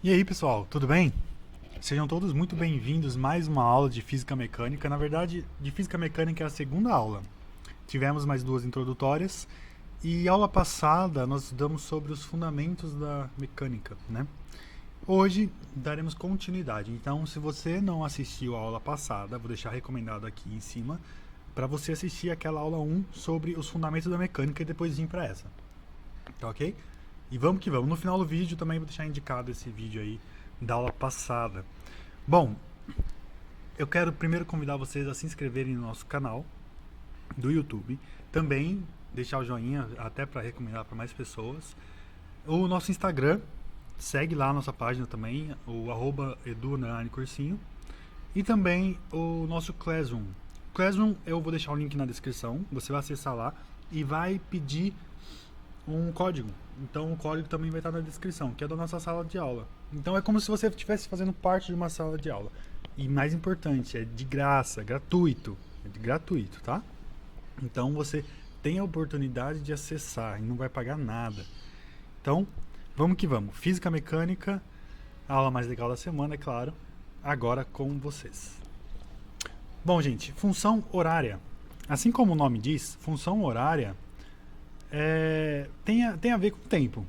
E aí pessoal, tudo bem? Sejam todos muito bem-vindos a mais uma aula de Física Mecânica. Na verdade, de Física Mecânica é a segunda aula. Tivemos mais duas introdutórias e aula passada nós estudamos sobre os fundamentos da mecânica, né? Hoje daremos continuidade, então se você não assistiu a aula passada, vou deixar recomendado aqui em cima para você assistir aquela aula 1 sobre os fundamentos da mecânica e depois vir para essa, tá ok? E vamos que vamos. No final do vídeo também vou deixar indicado esse vídeo aí da aula passada. Bom, eu quero primeiro convidar vocês a se inscreverem no nosso canal do YouTube, também deixar o joinha até para recomendar para mais pessoas. O nosso Instagram, segue lá a nossa página também, o @edu_cursinho, e também o nosso Classroom. Classroom eu vou deixar o link na descrição, você vai acessar lá e vai pedir um código. Então o código também vai estar na descrição, que é da nossa sala de aula. Então é como se você estivesse fazendo parte de uma sala de aula. E mais importante, é de graça, gratuito. É gratuito, tá? Então você tem a oportunidade de acessar e não vai pagar nada. Então, vamos que vamos. Física Mecânica, a aula mais legal da semana, é claro. Agora com vocês. Bom, gente, função horária. Assim como o nome diz, função horária tem a ver com o tempo.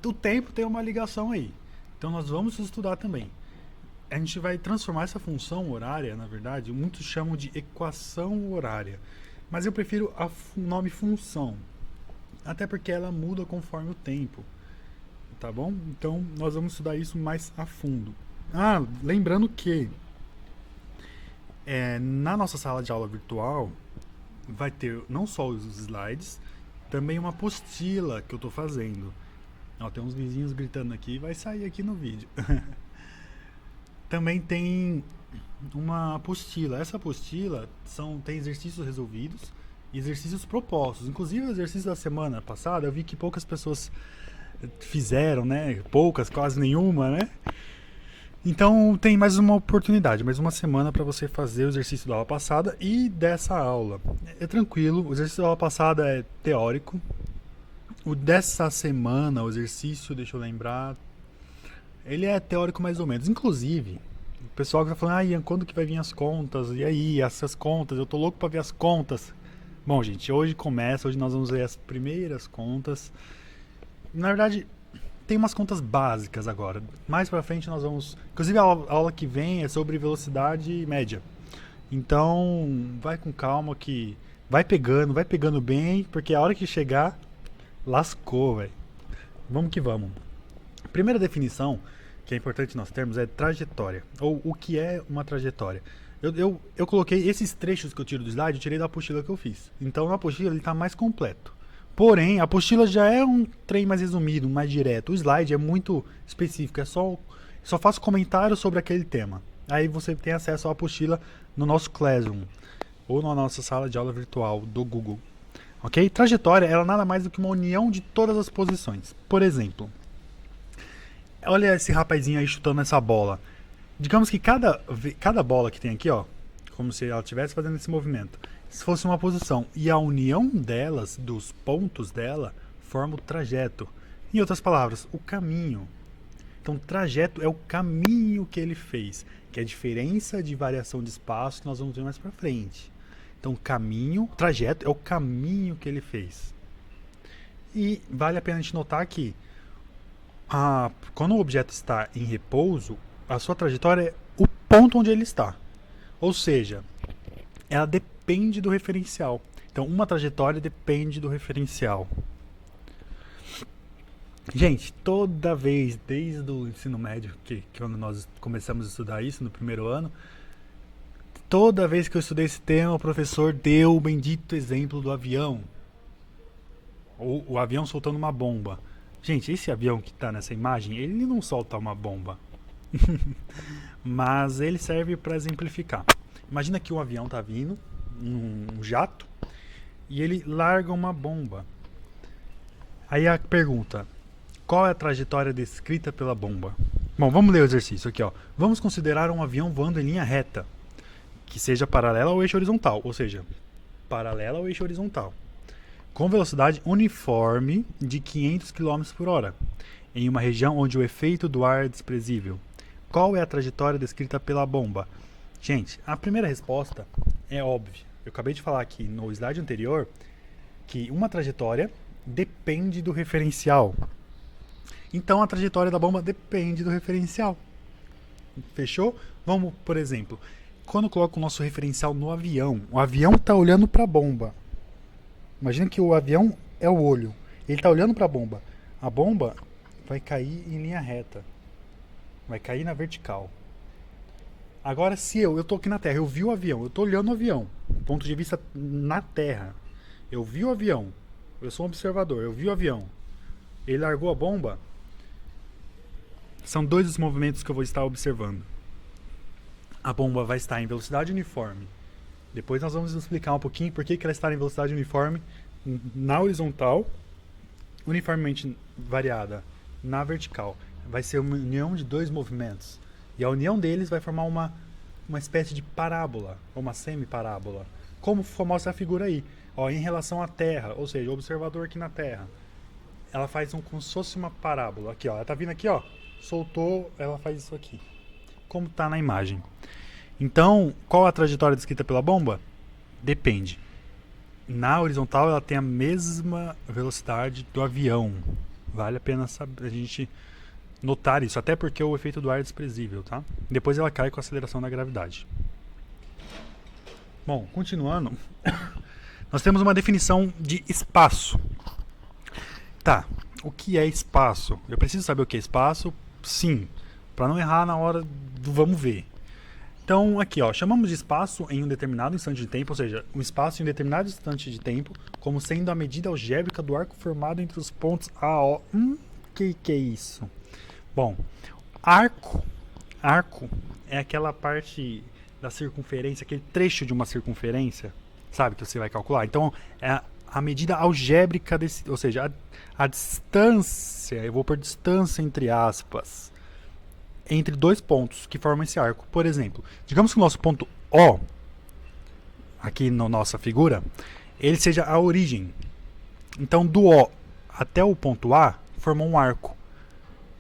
O tempo tem uma ligação aí. Então nós vamos estudar também. A gente vai transformar essa função horária, na verdade, muitos chamam de equação horária. Mas eu prefiro o nome função. Até porque ela muda conforme o tempo. Tá bom? Então nós vamos estudar isso mais a fundo. Lembrando que na nossa sala de aula virtual vai ter não só os slides, também uma apostila que eu estou fazendo. Tem uns vizinhos gritando aqui, vai sair aqui no vídeo. Também tem uma apostila. Essa apostila tem exercícios resolvidos e exercícios propostos. Inclusive o exercício da semana passada, eu vi que poucas pessoas fizeram, né? Poucas, quase nenhuma, né? Então tem mais uma oportunidade, mais uma semana para você fazer o exercício da aula passada e dessa aula. É tranquilo, o exercício da aula passada é teórico. O dessa semana, o exercício, deixa eu lembrar, ele é teórico mais ou menos. Inclusive, o pessoal que tá falando, Ian, quando que vai vir as contas? E aí, essas contas? Eu tô louco para ver as contas. Bom, gente, hoje nós vamos ver as primeiras contas. Na verdade, tem umas contas básicas agora. Mais pra frente nós vamos... Inclusive a aula que vem é sobre velocidade média. Então, vai com calma que vai pegando bem, porque a hora que chegar, lascou, velho. Vamos que vamos. A primeira definição que é importante nós termos é trajetória. Ou o que é uma trajetória. Eu coloquei esses trechos que eu tiro do slide, eu tirei da apostila que eu fiz. Então na apostila ele tá mais completo. Porém, a apostila já é um trem mais resumido, mais direto. O slide é muito específico, só faço comentários sobre aquele tema. Aí você tem acesso à apostila no nosso Classroom ou na nossa sala de aula virtual do Google. Ok? Trajetória, ela nada mais do que uma união de todas as posições. Por exemplo, olha esse rapazinho aí chutando essa bola. Digamos que cada bola que tem aqui, ó, como se ela estivesse fazendo esse movimento, se fosse uma posição, e a união delas, dos pontos dela, forma o trajeto. Em outras palavras, o caminho. Então, trajeto é o caminho que ele fez, que é a diferença de variação de espaço que nós vamos ver mais pra frente. Então, trajeto é o caminho que ele fez. E vale a pena a gente notar que quando o objeto está em repouso, a sua trajetória é o ponto onde ele está. Ou seja, ela depende do referencial. Então, uma trajetória depende do referencial. Gente, toda vez, desde o ensino médio, que quando nós começamos a estudar isso no primeiro ano, toda vez que eu estudei esse tema, o professor deu o bendito exemplo do avião. O avião soltando uma bomba. Gente, esse avião que está nessa imagem, ele não solta uma bomba. Mas ele serve para exemplificar. Imagina que um avião está vindo, um jato, e ele larga uma bomba. Aí a pergunta, qual é a trajetória descrita pela bomba? Bom, vamos ler o exercício aqui, ó. Vamos considerar um avião voando em linha reta, que seja paralela ao eixo horizontal, ou seja, paralela ao eixo horizontal, com velocidade uniforme de 500 km por hora. em uma região onde o efeito do ar é desprezível? Qual é a trajetória descrita pela bomba? Gente, a primeira resposta é óbvia. Eu acabei de falar aqui no slide anterior que uma trajetória depende do referencial. Então a trajetória da bomba depende do referencial. Fechou? Vamos, por exemplo, quando eu coloco o nosso referencial no avião, o avião está olhando para a bomba. Imagina que o avião é o olho. Ele está olhando para a bomba. A bomba vai cair em linha reta. Vai cair na vertical. Agora, se eu estou aqui na Terra, eu vi o avião, eu estou olhando o avião, do ponto de vista na Terra. Eu vi o avião, eu sou um observador, eu vi o avião. Ele largou a bomba. São dois os movimentos que eu vou estar observando. A bomba vai estar em velocidade uniforme. Depois nós vamos explicar um pouquinho por que ela está em velocidade uniforme na horizontal, uniformemente variada na vertical. Vai ser uma união de dois movimentos. E a união deles vai formar uma espécie de parábola, ou uma semi-parábola. Como mostra a figura aí. Ó, em relação à Terra, ou seja, o observador aqui na Terra. Ela faz como se fosse uma parábola. Aqui, ó, ela tá vindo aqui, ó. Soltou, ela faz isso aqui. Como está na imagem. Então, qual a trajetória descrita pela bomba? Depende. Na horizontal, ela tem a mesma velocidade do avião. Vale a pena a gente notar isso, até porque o efeito do ar é desprezível, tá? Depois ela cai com a aceleração da gravidade. Bom, continuando, nós temos uma definição de espaço. Tá, o que é espaço? Eu preciso saber o que é espaço? Sim, para não errar na hora do vamos ver. Então, aqui, ó, chamamos de espaço em um determinado instante de tempo, ou seja, um espaço em um determinado instante de tempo, como sendo a medida algébrica do arco formado entre os pontos A, O. Que é isso? Bom, arco é aquela parte da circunferência, aquele trecho de uma circunferência, sabe, que você vai calcular. Então, é a medida algébrica desse, ou seja, a distância, eu vou pôr distância entre aspas, entre dois pontos que formam esse arco. Por exemplo, digamos que o nosso ponto O, aqui na nossa figura, ele seja a origem. Então, do O até o ponto A, formou um arco.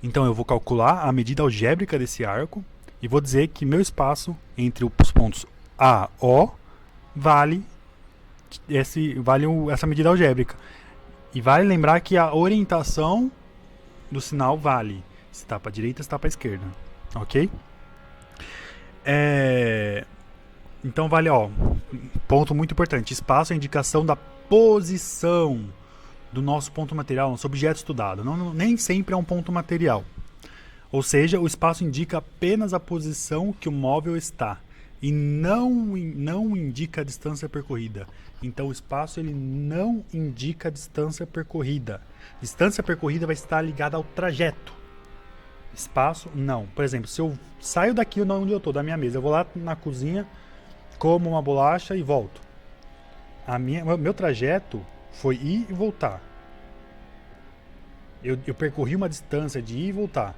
Então, eu vou calcular a medida algébrica desse arco e vou dizer que meu espaço entre os pontos A e O vale essa medida algébrica. E vale lembrar que a orientação do sinal vale. Se está para a direita, se está para a esquerda. Ok? Então vale, ó, ponto muito importante. Espaço é a indicação da posição do nosso ponto material, nosso objeto estudado. Nem sempre é um ponto material. Ou seja, o espaço indica apenas a posição que o móvel está. E não indica a distância percorrida. Então o espaço ele não indica a distância percorrida. Distância percorrida vai estar ligada ao trajeto. Espaço, não. Por exemplo, se eu saio daqui onde eu estou, da minha mesa, eu vou lá na cozinha, como uma bolacha e volto. Meu trajeto foi ir e voltar. Eu percorri uma distância de ir e voltar.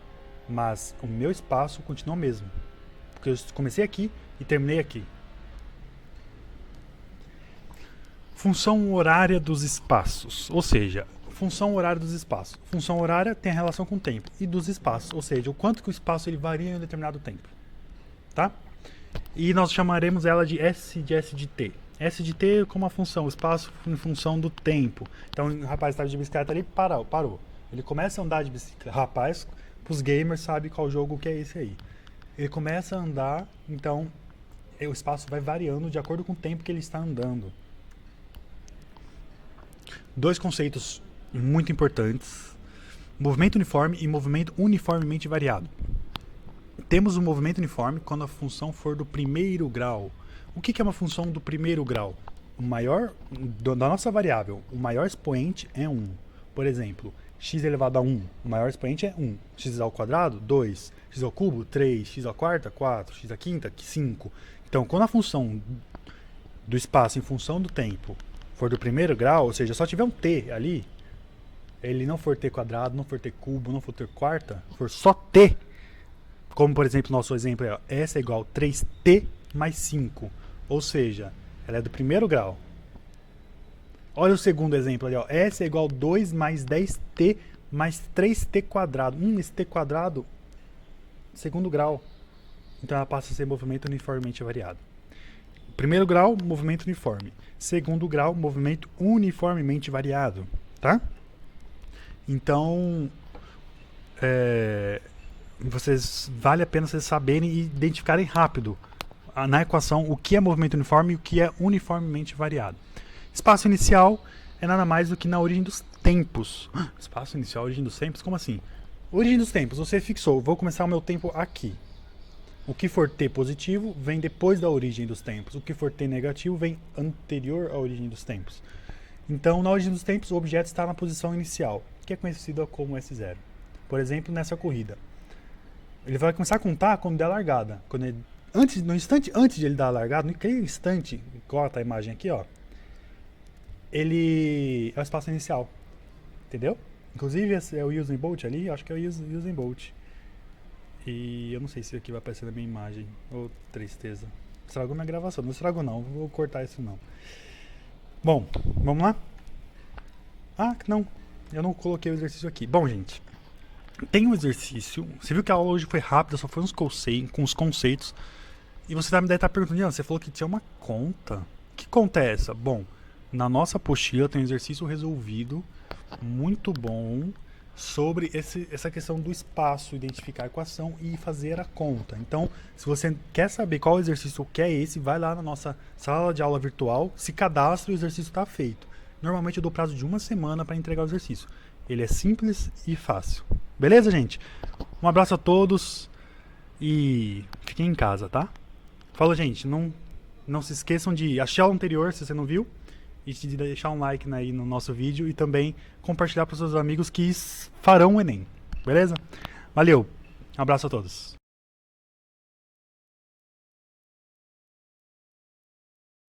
Mas o meu espaço continua o mesmo. Porque eu comecei aqui e terminei aqui. Função horária dos espaços. Ou seja, função horária dos espaços. Função horária tem a relação com o tempo e dos espaços, ou seja, o quanto que o espaço ele varia em um determinado tempo, tá? E nós chamaremos ela de S de T. S de T como uma função, o espaço em função do tempo. Então, o rapaz estava de bicicleta ali, parou. Ele começa a andar de bicicleta. Rapaz, para os gamers sabe qual jogo que é esse aí. Ele começa a andar, então o espaço vai variando de acordo com o tempo que ele está andando. Dois conceitos muito importantes: movimento uniforme e movimento uniformemente variado. Temos o movimento uniforme quando a função for do primeiro grau. O que é uma função do primeiro grau? O maior da nossa variável, o maior expoente é 1. Por exemplo, x elevado a 1, o maior expoente é 1. X ao quadrado, 2. X ao cubo, 3. X à quarta, 4. X à quinta, 5. Então, quando a função do espaço em função do tempo for do primeiro grau, ou seja, só tiver um t ali, ele não for t quadrado, não for t cubo, não for t quarta, for só t, como por exemplo nosso exemplo é, S é igual a 3t mais 5, ou seja, ela é do primeiro grau. Olha o segundo exemplo ali, ó, S é igual a 2 mais 10t mais 3t². Esse t², segundo grau. Então ela passa a ser movimento uniformemente variado. Primeiro grau, movimento uniforme. Segundo grau, movimento uniformemente variado. Tá? Então, vale a pena vocês saberem e identificarem rápido na equação o que é movimento uniforme e o que é uniformemente variado. Espaço inicial é nada mais do que na origem dos tempos. Espaço inicial, origem dos tempos? Como assim? Origem dos tempos, você fixou, vou começar o meu tempo aqui. O que for t positivo vem depois da origem dos tempos. O que for t negativo vem anterior à origem dos tempos. Então, na origem dos tempos, o objeto está na posição inicial, que é conhecida como S0. Por exemplo, nessa corrida. Ele vai começar a contar quando der a largada. No instante antes de ele dar a largada, naquele instante, igual tá a imagem aqui, ó, ele é o espaço inicial. Entendeu? Inclusive, esse é o Usain Bolt ali, acho que é o Usain Bolt. E eu não sei se aqui vai aparecer na minha imagem. Ô, tristeza. Estragou minha gravação. Não estragou não, vou cortar isso não. Bom, vamos lá? Ah, não. Eu não coloquei o exercício aqui. Bom, gente. Tem um exercício. Você viu que a aula hoje foi rápida, só foi com os conceitos. E você deve estar perguntando, você falou que tinha uma conta. Que conta é essa? Bom, na nossa apostila tem um exercício resolvido, muito bom, sobre essa questão do espaço, identificar a equação e fazer a conta. Então, se você quer saber qual exercício que é esse, vai lá na nossa sala de aula virtual, se cadastra e o exercício está feito. Normalmente eu dou prazo de 1 semana para entregar o exercício. Ele é simples e fácil. Beleza, gente? Um abraço a todos e fiquem em casa, tá? Falou, gente. Não se esqueçam de achar o anterior, se você não viu, e de deixar um like aí no nosso vídeo e também compartilhar para os seus amigos que farão o Enem. Beleza? Valeu. Um abraço a todos.